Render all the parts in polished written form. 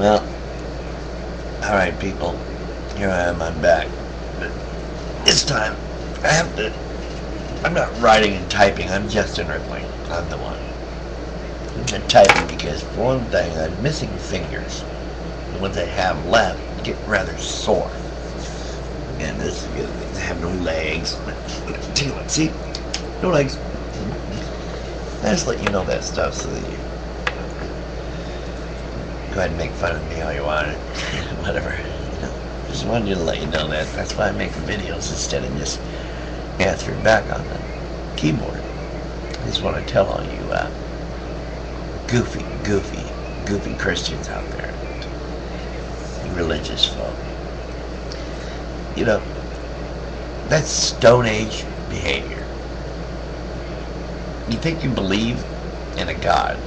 Well, alright people, here I am, I'm back. But this time, I'm not writing and typing, I'm just an earthling. I'm the one. I'm typing because, for one thing, I'm missing fingers. The ones I have left get rather sore. And this is good. I have no legs. See? No legs. I just let you know that stuff so that you go ahead and make fun of me all you want. Whatever. Just wanted to let you know that. That's why I make videos instead of just answering back on the keyboard. I just want to tell all you goofy Christians out there, you religious folk. You know, that's Stone Age behavior. You think you believe in a God,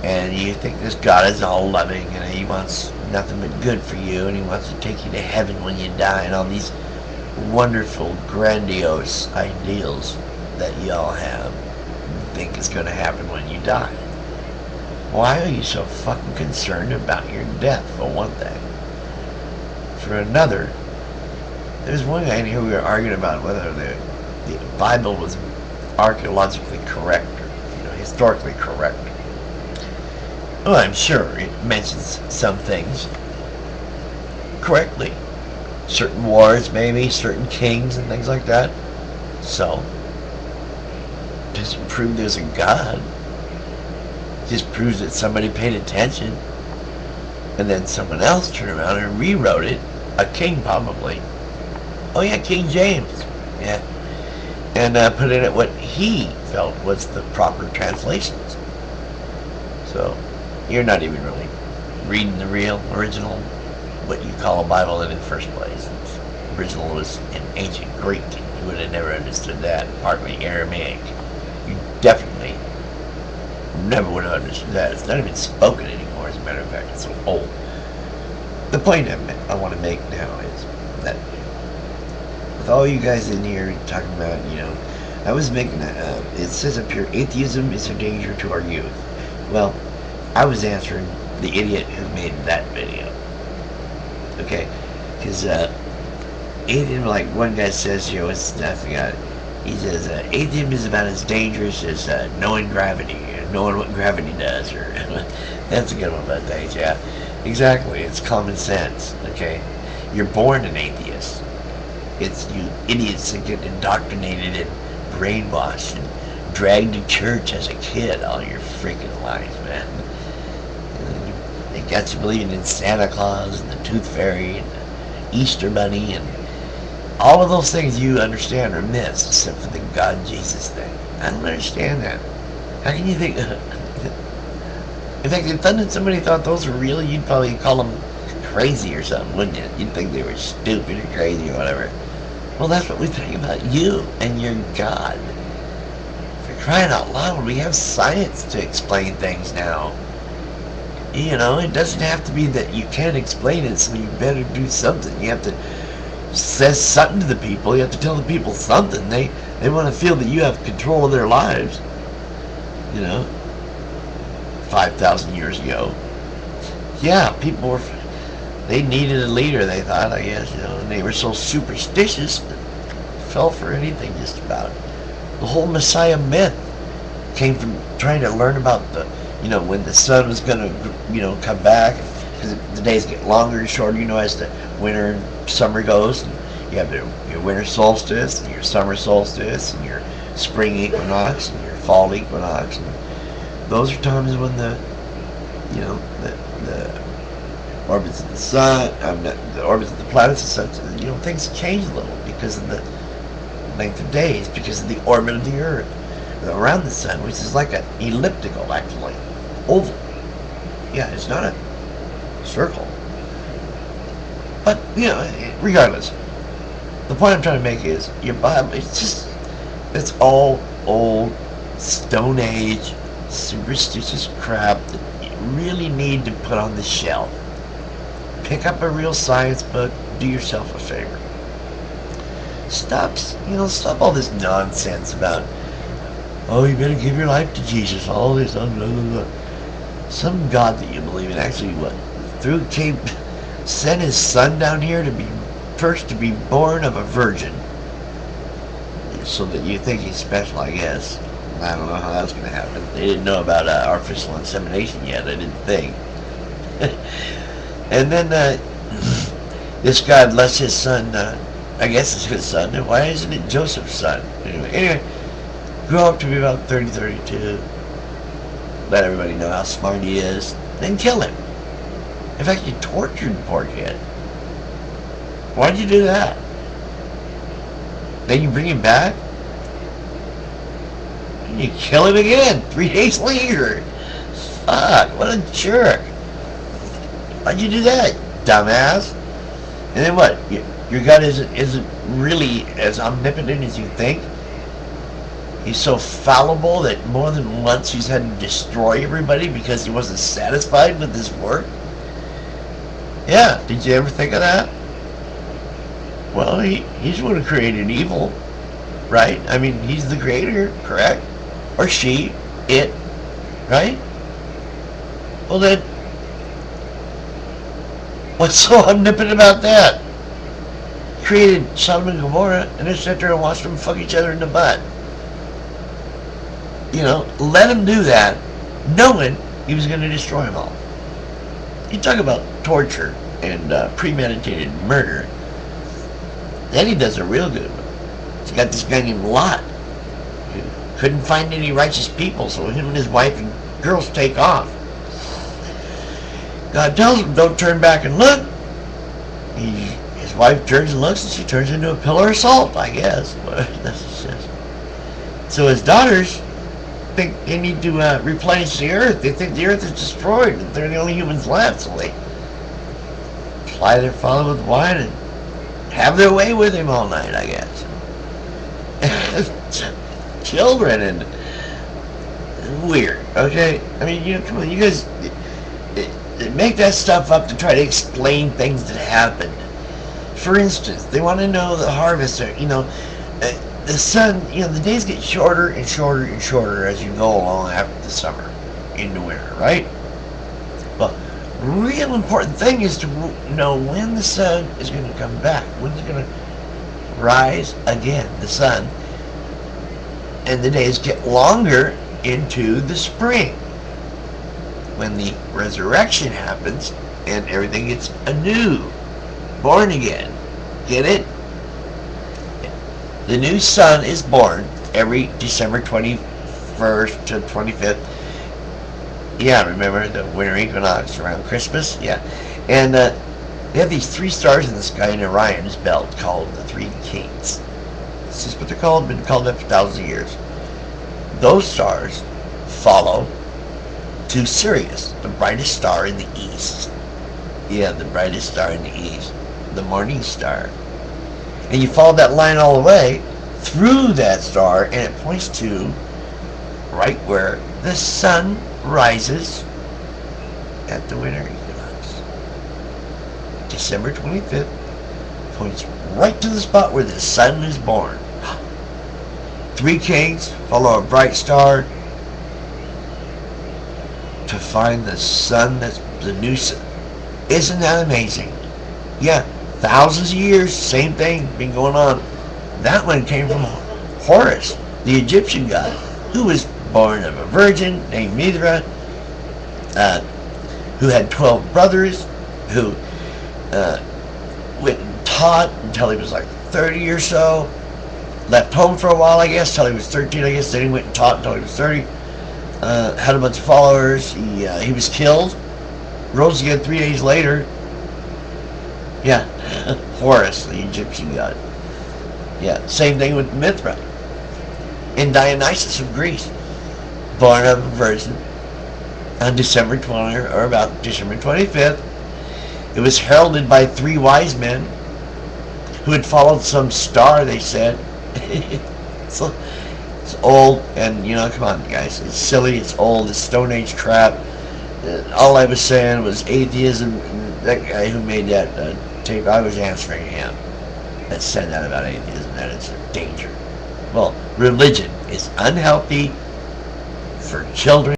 and you think this God is all loving, and he wants nothing but good for you, and he wants to take you to heaven when you die, and all these wonderful, grandiose ideals that y'all have think is going to happen when you die. Why are you so fucking concerned about your death, for one thing? For another, there's one guy in here we were arguing about whether the Bible was archaeologically correct or historically correct. Well, I'm sure it mentions some things correctly. Certain wars, maybe, certain kings and things like that. So, doesn't prove there's a God. Just proves that somebody paid attention, and then someone else turned around and rewrote it. A king, probably. Oh yeah, King James. Yeah. And put in it what he felt was the proper translations. So, you're not even really reading the real, original, what you call a Bible in the first place. The original was in ancient Greek. You would have never understood that. Partly Aramaic. You definitely never would have understood that. It's not even spoken anymore, as a matter of fact. It's so old. The point I want to make now is that with all you guys in here talking about, I was making it says up here, atheism is a danger to our youth. Well, I was answering the idiot who made that video. Okay? Because atheism, like one guy says, I forgot it. He says, atheism is about as dangerous as knowing gravity, or knowing what gravity does, or that's a good one about things, yeah. Exactly, it's common sense, okay? You're born an atheist. It's you idiots that get indoctrinated and brainwashed and dragged to church as a kid all your freaking life, man. They got you believing in Santa Claus and the Tooth Fairy and the Easter Bunny and all of those things you understand are myths, except for the God Jesus thing. I don't understand that. How can you think... In fact, if somebody thought those were real, you'd probably call them crazy or something, wouldn't you? You'd think they were stupid or crazy or whatever. Well, that's what we think about you and your God. For crying out loud, we have science to explain things now. It doesn't have to be that you can't explain it, so you better do something. You have to say something to the people. You have to tell the people something. They want to feel that you have control of their lives. 5,000 years ago. Yeah, people they needed a leader, they thought, I guess, and they were so superstitious that fell for anything just about. The whole Messiah myth came from trying to learn about when the sun was going to, come back, because the days get longer and shorter, as the winter and summer goes, and you have your winter solstice, and your summer solstice, and your spring equinox, and your fall equinox, and those are times when the orbits of the sun, the orbits of the planets and such, things change a little because of the length of days, because of the orbit of the Earth around the sun, which is like an elliptical, actually, oval. Yeah, it's not a circle. But regardless, the point I'm trying to make is your Bible. It's all old, Stone Age, superstitious crap that you really need to put on the shelf. Pick up a real science book. Do yourself a favor. Stop all this nonsense about, oh, you better give your life to Jesus. All this, blah, blah, blah. some God that you believe in actually sent his son down here to be first to be born of a virgin, so that you think he's special, I guess. I don't know how that's going to happen. They didn't know about artificial insemination yet, I didn't think. And then this God lets his son, I guess it's his son, and why isn't it Joseph's son? Anyway, grew up to be about 30, 32. Let everybody know how smart he is. Then kill him. In fact, you tortured the poor kid. Why'd you do that? Then you bring him back? And you kill him again 3 days later. Fuck, what a jerk. Why'd you do that, dumbass? And then what? Your God isn't really as omnipotent as you think? He's so fallible that more than once he's had to destroy everybody because he wasn't satisfied with his work? Yeah, did you ever think of that? Well, he's the one who created evil, right? I mean, he's the creator, correct? Or she, it, right? Well then, what's so omnipotent about that? Created Sodom and Gomorrah and then sat there and watched them fuck each other in the butt. You know, let him do that, knowing he was going to destroy them all. You talk about torture and premeditated murder. Then he does a real good one. He's got this guy named Lot, who couldn't find any righteous people, so him and his wife and girls take off. God tells him, don't turn back and look. His wife turns and looks, and she turns into a pillar of salt, I guess. That's what it says. So his daughters think they need to replenish the earth. They think the earth is destroyed, and they're the only humans left, so they ply their father with wine and have their way with him all night, I guess. Children and weird, okay? I mean, you know, come on, you guys make that stuff up to try to explain things that happened. For instance, they want to know the harvest, you know, the sun, you know, the days get shorter and shorter and shorter as you go along after the summer into winter, right? Well, real important thing is to know when the sun is going to come back, when it's going to rise again, the sun, and the days get longer into the spring, when the resurrection happens and everything gets anew, born again. Get it? The new sun is born every December 21st to 25th. Yeah, remember the winter equinox around Christmas? Yeah. And they have these 3 stars in the sky in Orion's belt called the 3 Kings. This is what they're called, been called that for thousands of years. Those stars follow to Sirius, the brightest star in the east. Yeah, the brightest star in the east. The morning star. And you follow that line all the way through that star, and it points to right where the sun rises at the winter equinox. December 25th points right to the spot where the sun is born. 3 kings follow a bright star to find the sun that's the new sun. Isn't that amazing? Yeah, thousands of years, same thing been going on. That one came from Horus, the Egyptian god, who was born of a virgin named Mithra, who had 12 brothers, who went and taught until he was like 30 or so. Left home for a while, I guess, till he was 13, I guess. Then he went and taught until he was 30. Had a bunch of followers. He was killed. Rose again 3 days later. Yeah, Horus, the Egyptian god. Yeah, same thing with Mithra. And Dionysus of Greece, born of a virgin on December 20, or about December 25th. It was heralded by 3 wise men who had followed some star, they said. So, it's old, and, you know, come on, guys. It's silly, it's old, it's Stone Age crap. All I was saying was atheism. That guy who made that tape, I was answering him. That said that about atheism, that it's a danger. Well, religion is unhealthy for children.